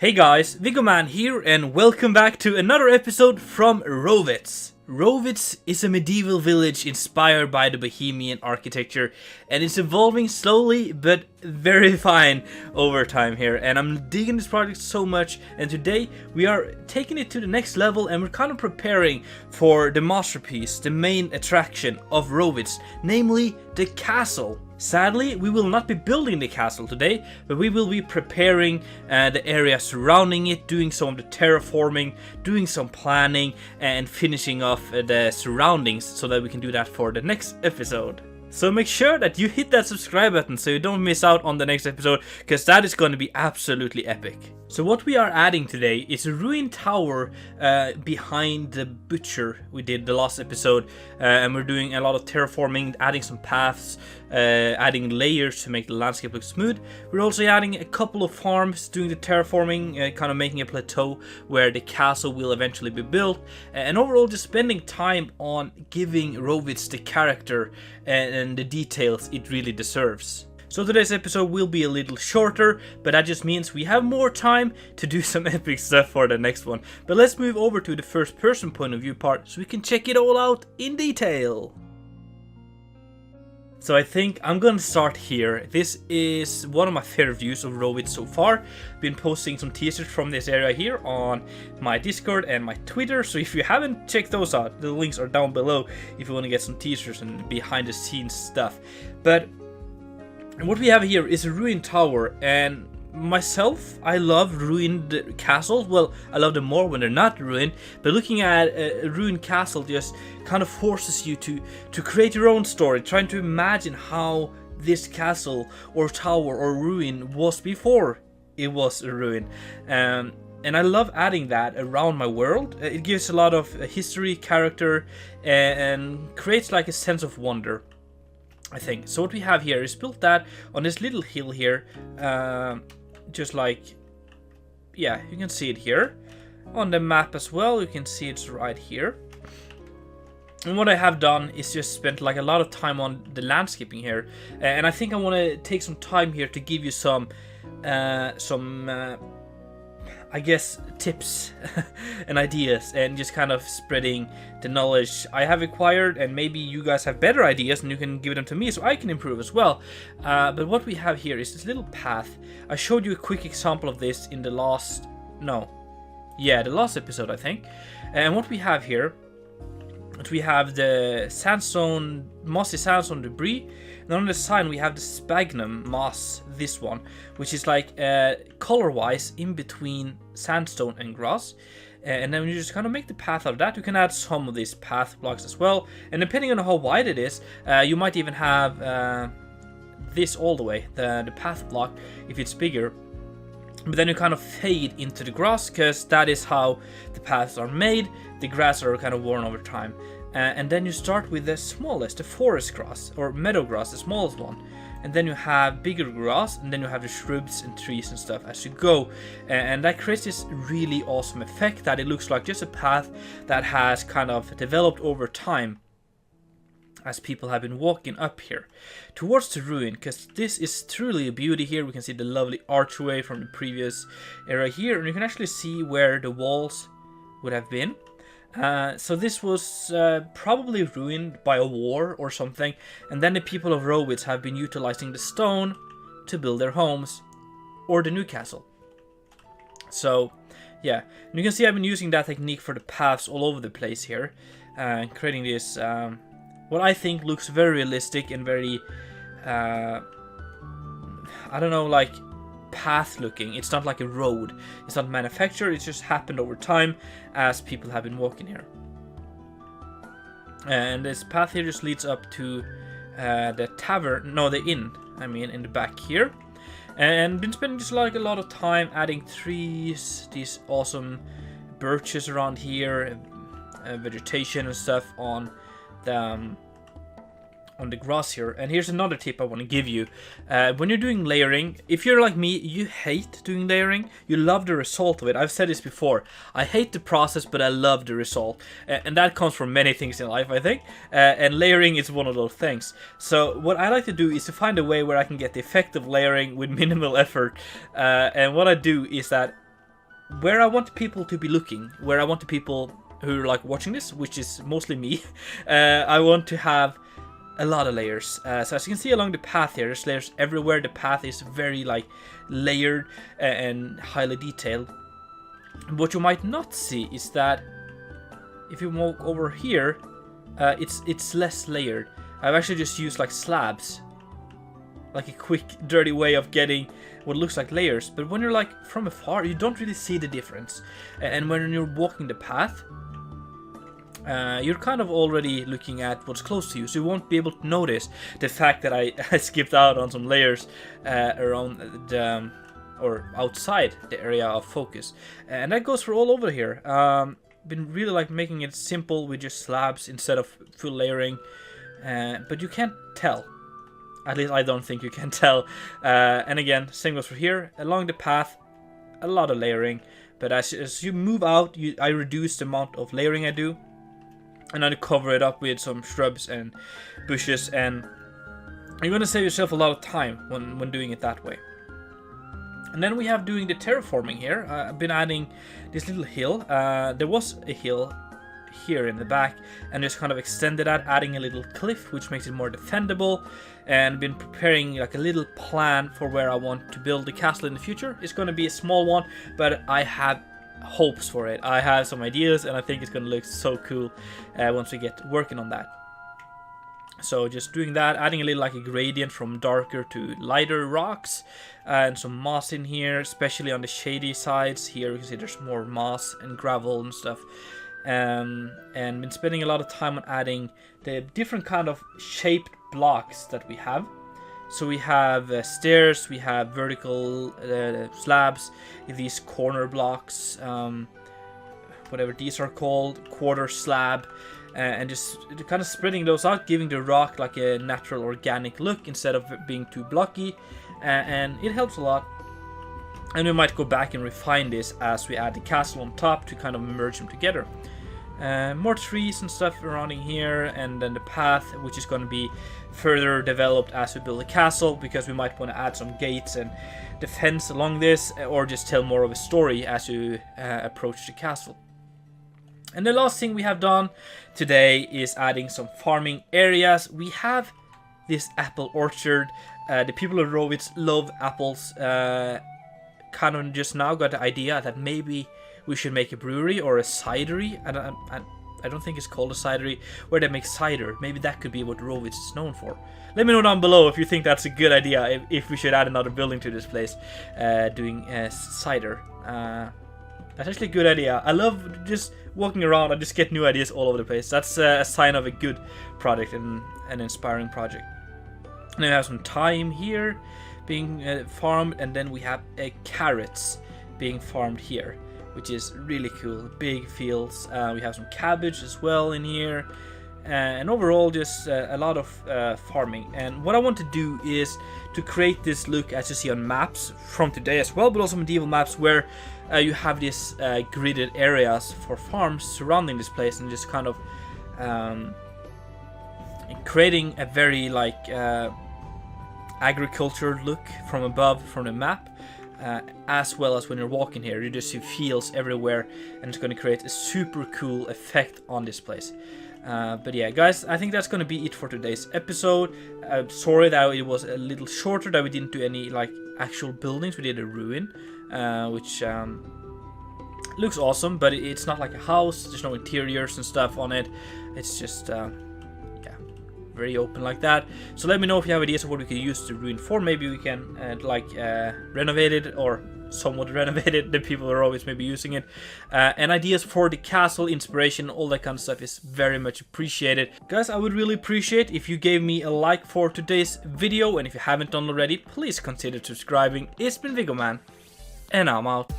Hey guys, Vigoman here and welcome back to another episode from Rovitz. Rovitz is a medieval village inspired by the Bohemian architecture and it's evolving slowly but very fine over time here, and I'm digging this project so much, and today we are taking it to the next level and we're kind of preparing for the masterpiece, the main attraction of Rovitz, namely the castle. Sadly, we will not be building the castle today, but we will be preparing the area surrounding it, doing some of the terraforming, doing some planning, and finishing off the surroundings so that we can do that for the next episode. So make sure that you hit that subscribe button so you don't miss out on the next episode, because that is going to be absolutely epic. So what we are adding today is a ruined tower behind the butcher we did the last episode, and we're doing a lot of terraforming, adding some paths, adding layers to make the landscape look smooth. We're also adding a couple of farms, doing the terraforming, kind of making a plateau where the castle will eventually be built, and overall just spending time on giving Rovitz the character and the details it really deserves. So today's episode will be a little shorter, but that just means we have more time to do some epic stuff for the next one. But let's move over to the first person point of view part so we can check it all out in detail. So I think I'm gonna start here. This is one of my favorite views of Rovitz so far. Been posting some teasers from this area here on my Discord and my Twitter, so if you haven't checked those out, the links are down below if you want to get some teasers and behind the scenes stuff. But what we have here is a ruined tower, and myself, I love ruined castles. Well, I love them more when they're not ruined, but looking at a ruined castle just kind of forces you to create your own story, trying to imagine how this castle or tower or ruin was before it was a ruin. And I love adding that around my world. It gives a lot of history, character, and creates like a sense of wonder, I think. So what we have here is built that on this little hill here, just like, yeah, you can see it here on the map as well. You can see it's right here. And what I have done is just spent like a lot of time on the landscaping here, and I think I want to take some time here to give you some I guess tips and ideas, and just kind of spreading the knowledge I have acquired, and maybe you guys have better ideas and you can give them to me so I can improve as well. But what we have here is this little path. I showed you a quick example of this in the last episode, I think. And what we have here, we have the sandstone, mossy sandstone debris, and on the side we have the sphagnum moss, this one, which is like color-wise in between sandstone and grass. And then you just kind of make the path out of that. You can add some of these path blocks as well, and depending on how wide it is, you might even have this all the way, the path block, if it's bigger. But then you kind of fade into the grass, because that is how the paths are made. The grass are kind of worn over time. And then you start with the smallest, the forest grass, or meadow grass, the smallest one. And then you have bigger grass, and then you have the shrubs and trees and stuff as you go. And that creates this really awesome effect that it looks like just a path that has kind of developed over time as people have been walking up here towards the ruin, because this is truly a beauty here. We can see the lovely archway from the previous era here, and you can actually see where the walls would have been. So this was probably ruined by a war or something, and then the people of Rovitz have been utilizing the stone to build their homes or the new castle. So yeah, and you can see I've been using that technique for the paths all over the place here, creating this what I think looks very realistic and very I don't know, like path looking. It's not like a road, it's not manufactured, it's just happened over time as people have been walking here. And this path here just leads up to the tavern, no, the inn, I mean, in the back here. And been spending just like a lot of time adding trees, these awesome birches around here, vegetation and stuff on the grass here. And here's another tip I want to give you. When you're doing layering, if you're like me, you hate doing layering, you love the result of it. I've said this before, I hate the process but I love the result, and that comes from many things in life, I think, and layering is one of those things. So what I like to do is to find a way where I can get the effect of layering with minimal effort, and what I do is that where I want people to be looking, where I want the people who are like watching this, which is mostly me, I want to have a lot of layers. So as you can see along the path here, there's layers everywhere. The path is very like layered and highly detailed. What you might not see is that if you walk over here, it's less layered. I've actually just used like slabs, like a quick dirty way of getting what looks like layers. But when you're like from afar, you don't really see the difference. And when you're walking the path, you're kind of already looking at what's close to you, so you won't be able to notice the fact that I skipped out on some layers around the or outside the area of focus. And that goes for all over here. Been really like making it simple with just slabs instead of full layering, but you can't tell. At least I don't think you can tell. And again, same goes for here. Along the path, a lot of layering, but as you move out, I reduce the amount of layering I do, and I cover it up with some shrubs and bushes, and you're gonna save yourself a lot of time when doing it that way. And then we have doing the terraforming here. I've been adding this little hill. There was a hill here in the back, and just kind of extended that, adding a little cliff, which makes it more defendable, and been preparing like a little plan for where I want to build the castle in the future. It's going to be a small one, but I have hopes for it. I have some ideas, and I think it's going to look so cool once we get working on that. So just doing that, adding a little like a gradient from darker to lighter rocks, and some moss in here, especially on the shady sides. Here you can see there's more moss and gravel and stuff. And been spending a lot of time on adding the different kind of shaped blocks that we have. So we have stairs, we have vertical slabs, these corner blocks, whatever these are called, quarter slab, and just kind of spreading those out, giving the rock like a natural organic look instead of being too blocky, and it helps a lot. And we might go back and refine this as we add the castle on top to kind of merge them together. More trees and stuff surrounding here, and then the path, which is going to be further developed as we build a castle, because we might want to add some gates and defense along this, or just tell more of a story as you approach the castle. And the last thing we have done today is adding some farming areas. We have this apple orchard. The people of Rovitz love apples. Kind of just now got the idea that maybe we should make a brewery or a cidery. I don't think it's called a cidery, where they make cider. Maybe that could be what Rovitz is known for. Let me know down below if you think that's a good idea, if we should add another building to this place, doing cider. That's actually a good idea. I love just walking around and just get new ideas all over the place. That's a sign of a good project and an inspiring project. And then we have some thyme here being farmed, and then we have carrots being farmed here, which is really cool. Big fields. We have some cabbage as well in here, and overall just a lot of farming. And what I want to do is to create this look as you see on maps from today as well, but also medieval maps, where you have these gridded areas for farms surrounding this place, and just kind of creating a very like agriculture look from above from the map. As well as when you're walking here, you just see fields everywhere, and it's going to create a super cool effect on this place. But yeah, guys, I think that's going to be it for today's episode. I'm sorry that it was a little shorter, that we didn't do any like actual buildings. We did a ruin, which looks awesome, but it's not like a house. There's no interiors and stuff on it. It's just very open like that. So let me know if you have ideas of what we can use the ruin for. Maybe we can renovate it, or somewhat renovate it. The people are always maybe using it, and ideas for the castle, inspiration, all that kind of stuff is very much appreciated. Guys, I would really appreciate if you gave me a like for today's video, and if you haven't done already, please consider subscribing. It's been Viggo Man, and I'm out.